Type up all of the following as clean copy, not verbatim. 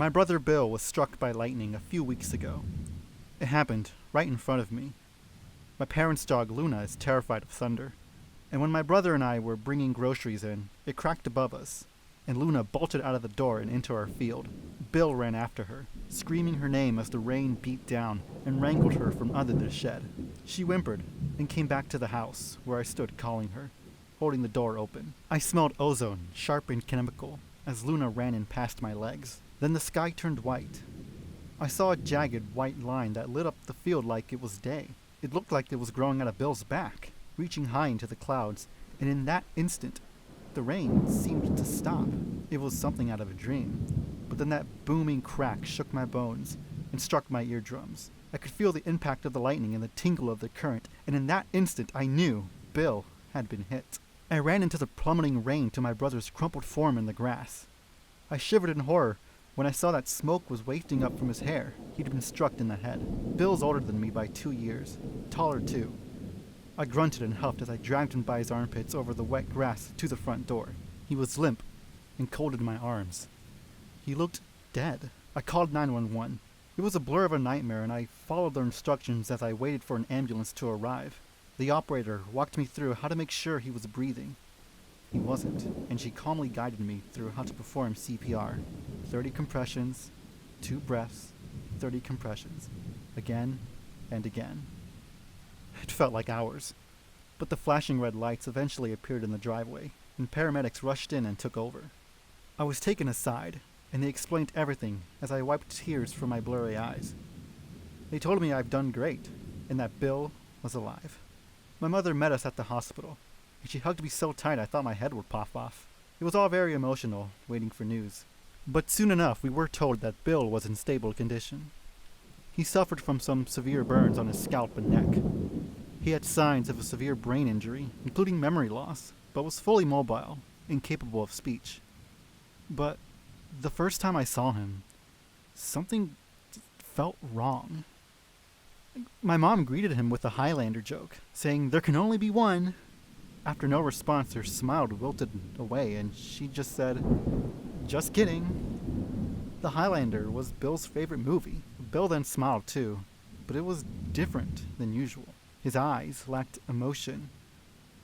My brother Bill was struck by lightning a few weeks ago. It happened right in front of me. My parents' dog Luna is terrified of thunder, and when my brother and I were bringing groceries in, it cracked above us, and Luna bolted out of the door and into our field. Bill ran after her, screaming her name as the rain beat down and wrangled her from under the shed. She whimpered and came back to the house, where I stood calling her, holding the door open. I smelled ozone, sharp and chemical, as Luna ran in past my legs. Then the sky turned white. I saw a jagged white line that lit up the field like it was day. It looked like it was growing out of Bill's back, reaching high into the clouds, and in that instant, the rain seemed to stop. It was something out of a dream. But then that booming crack shook my bones and struck my eardrums. I could feel the impact of the lightning and the tingle of the current, and in that instant I knew Bill had been hit. I ran into the plummeting rain to my brother's crumpled form in the grass. I shivered in horror when I saw that smoke was wafting up from his hair. He'd been struck in the head. Bill's older than me by 2 years, taller too. I grunted and huffed as I dragged him by his armpits over the wet grass to the front door. He was limp and cold in my arms. He looked dead. I called 911. It was a blur of a nightmare, and I followed their instructions as I waited for an ambulance to arrive. The operator walked me through how to make sure he was breathing. He wasn't, and she calmly guided me through how to perform CPR. 30 compressions, 2 breaths, 30 compressions, again and again. It felt like hours, but the flashing red lights eventually appeared in the driveway, and paramedics rushed in and took over. I was taken aside, and they explained everything as I wiped tears from my blurry eyes. They told me I've done great, and that Bill was alive. My mother met us at the hospital, and she hugged me so tight I thought my head would pop off. It was all very emotional, waiting for news. But soon enough we were told that Bill was in stable condition. He suffered from some severe burns on his scalp and neck. He had signs of a severe brain injury, including memory loss, but was fully mobile, incapable of speech. But the first time I saw him, something felt wrong. My mom greeted him with a Highlander joke, saying, "There can only be one." After no response, her smile wilted away, and she just said, "Just kidding." The Highlander was Bill's favorite movie. Bill then smiled too, but it was different than usual. His eyes lacked emotion.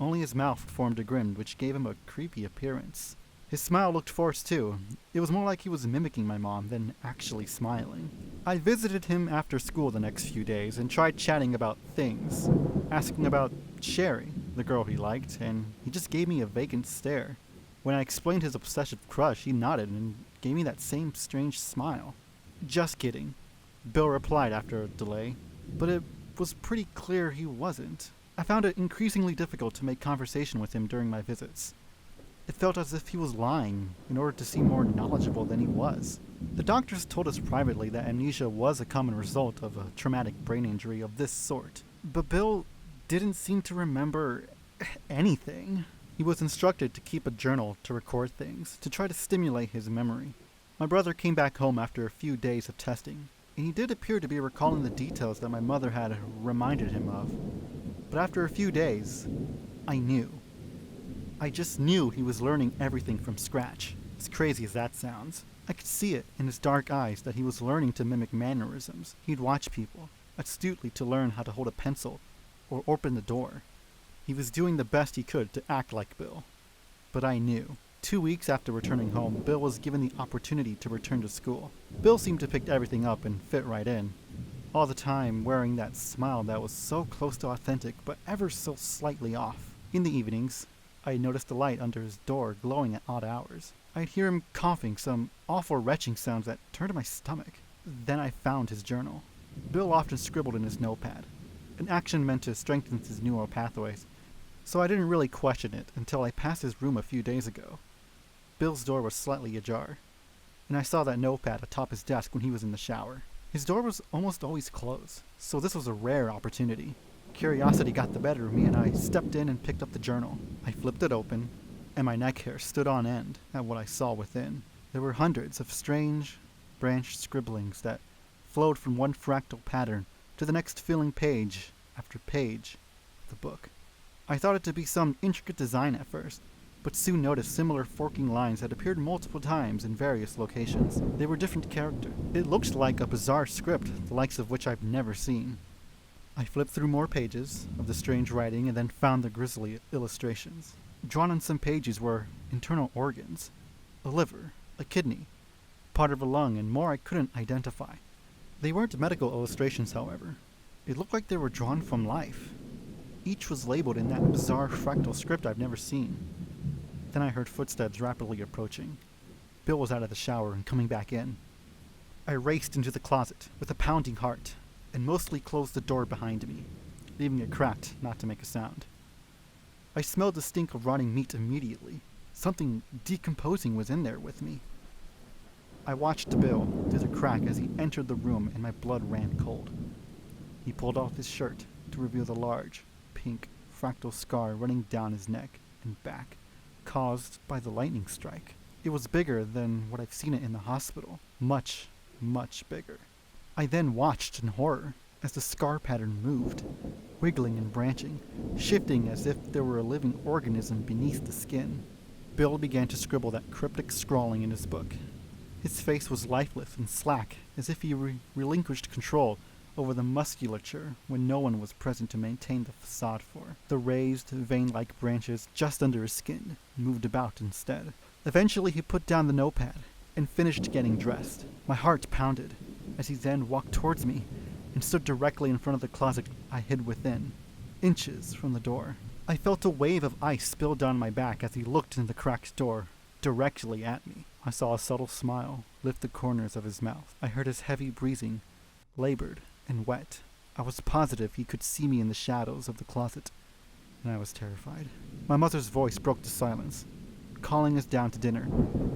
Only his mouth formed a grin, which gave him a creepy appearance. His smile looked forced too. It was more like he was mimicking my mom than actually smiling. I visited him after school the next few days and tried chatting about things, asking about Sherry, the girl he liked, and he just gave me a vacant stare. When I explained his obsessive crush, he nodded and gave me that same strange smile. "Just kidding," Bill replied after a delay, but it was pretty clear he wasn't. I found it increasingly difficult to make conversation with him during my visits. It felt as if he was lying in order to seem more knowledgeable than he was. The doctors told us privately that amnesia was a common result of a traumatic brain injury of this sort, but Bill didn't seem to remember anything. He was instructed to keep a journal to record things, to try to stimulate his memory. My brother came back home after a few days of testing, and he did appear to be recalling the details that my mother had reminded him of. But after a few days, I knew. I just knew he was learning everything from scratch, as crazy as that sounds. I could see it in his dark eyes that he was learning to mimic mannerisms. He'd watch people, astutely to learn how to hold a pencil or open the door. He was doing the best he could to act like Bill. But I knew. 2 weeks after returning home, Bill was given the opportunity to return to school. Bill seemed to pick everything up and fit right in, all the time wearing that smile that was so close to authentic but ever so slightly off. In the evenings, I noticed the light under his door glowing at odd hours. I'd hear him coughing some awful retching sounds that turned my stomach. Then I found his journal. Bill often scribbled in his notepad, an action meant to strengthen his neural pathways, so I didn't really question it until I passed his room a few days ago. Bill's door was slightly ajar, and I saw that notepad atop his desk when he was in the shower. His door was almost always closed, so this was a rare opportunity. Curiosity got the better of me, and I stepped in and picked up the journal. I flipped it open, and my neck hair stood on end at what I saw within. There were hundreds of strange, branched scribblings that flowed from one fractal pattern to the next, filling page after page of the book. I thought it to be some intricate design at first, but soon noticed similar forking lines that appeared multiple times in various locations. They were different characters. It looked like a bizarre script, the likes of which I've never seen. I flipped through more pages of the strange writing and then found the grisly illustrations. Drawn on some pages were internal organs, a liver, a kidney, part of a lung, and more I couldn't identify. They weren't medical illustrations, however. It looked like they were drawn from life. Each was labeled in that bizarre fractal script I've never seen. Then I heard footsteps rapidly approaching. Bill was out of the shower and coming back in. I raced into the closet with a pounding heart and mostly closed the door behind me, leaving it cracked not to make a sound. I smelled the stink of rotting meat immediately. Something decomposing was in there with me. I watched Bill through the crack as he entered the room and my blood ran cold. He pulled off his shirt to reveal the large, pink, fractal scar running down his neck and back, caused by the lightning strike. It was bigger than what I've seen it in the hospital. Much, much bigger. I then watched in horror as the scar pattern moved, wiggling and branching, shifting as if there were a living organism beneath the skin. Bill began to scribble that cryptic scrawling in his book. His face was lifeless and slack, as if he relinquished control over the musculature when no one was present to maintain the facade for. The raised, vein-like branches just under his skin moved about instead. Eventually he put down the notepad and finished getting dressed. My heart pounded as he then walked towards me and stood directly in front of the closet I hid within, inches from the door. I felt a wave of ice spill down my back as he looked in the cracked door, directly at me. I saw a subtle smile lift the corners of his mouth. I heard his heavy breathing, labored and wet. I was positive he could see me in the shadows of the closet, and I was terrified. My mother's voice broke the silence, calling us down to dinner,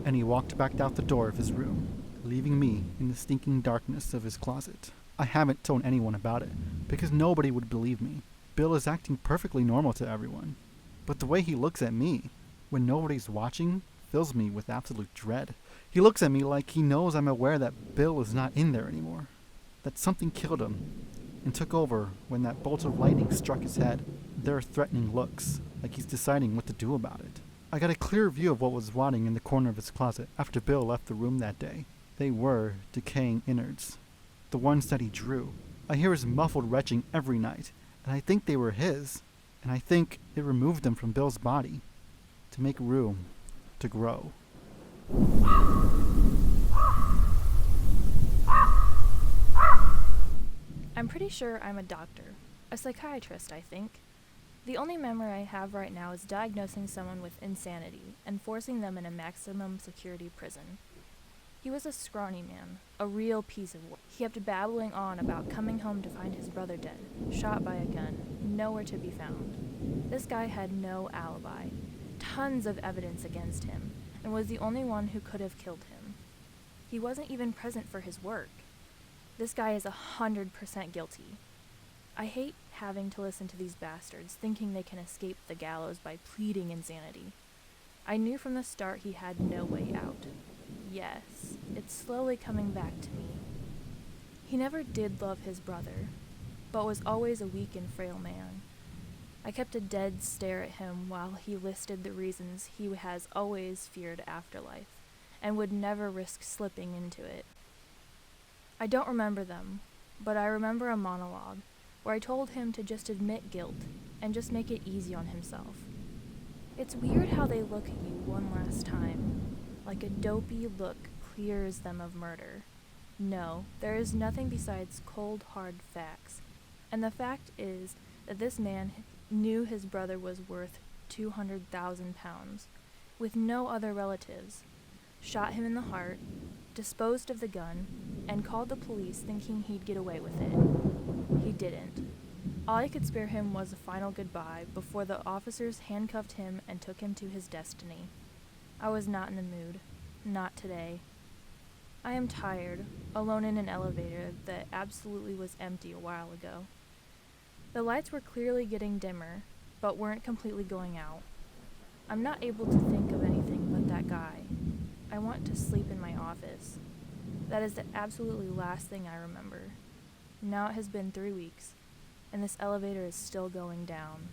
and he walked back out the door of his room, leaving me in the stinking darkness of his closet. I haven't told anyone about it, because nobody would believe me. Bill is acting perfectly normal to everyone, but the way he looks at me, when nobody's watching, fills me with absolute dread. He looks at me like he knows I'm aware that Bill is not in there anymore, that something killed him and took over when that bolt of lightning struck his head. There are threatening looks, like he's deciding what to do about it. I got a clear view of what was rotting in the corner of his closet after Bill left the room that day. They were decaying innards, the ones that he drew. I hear his muffled retching every night, and I think they were his, and I think it removed them from Bill's body to make room to grow. I'm pretty sure I'm a doctor. A psychiatrist, I think. The only memory I have right now is diagnosing someone with insanity and forcing them in a maximum security prison. He was a scrawny man, a real piece of work. He kept babbling on about coming home to find his brother dead, shot by a gun, nowhere to be found. This guy had no alibi, tons of evidence against him, and was the only one who could have killed him. He wasn't even present for his work. This guy is 100% guilty. I hate having to listen to these bastards thinking they can escape the gallows by pleading insanity. I knew from the start he had no way out. Yes, it's slowly coming back to me. He never did love his brother, but was always a weak and frail man. I kept a dead stare at him while he listed the reasons he has always feared afterlife, and would never risk slipping into it. I don't remember them, but I remember a monologue where I told him to just admit guilt and just make it easy on himself. It's weird how they look at you one last time, like a dopey look clears them of murder. No, there is nothing besides cold, hard facts, and the fact is that this man knew his brother was worth 200,000 pounds, with no other relatives, shot him in the heart, disposed of the gun, and called the police thinking he'd get away with it. He didn't. All I could spare him was a final goodbye before the officers handcuffed him and took him to his destiny. I was not in the mood. Not today. I am tired, alone in an elevator that absolutely was empty a while ago. The lights were clearly getting dimmer, but weren't completely going out. I'm not able to think of anything but that guy. I want to sleep in my office. That is the absolutely last thing I remember. Now it has been 3 weeks, and this elevator is still going down.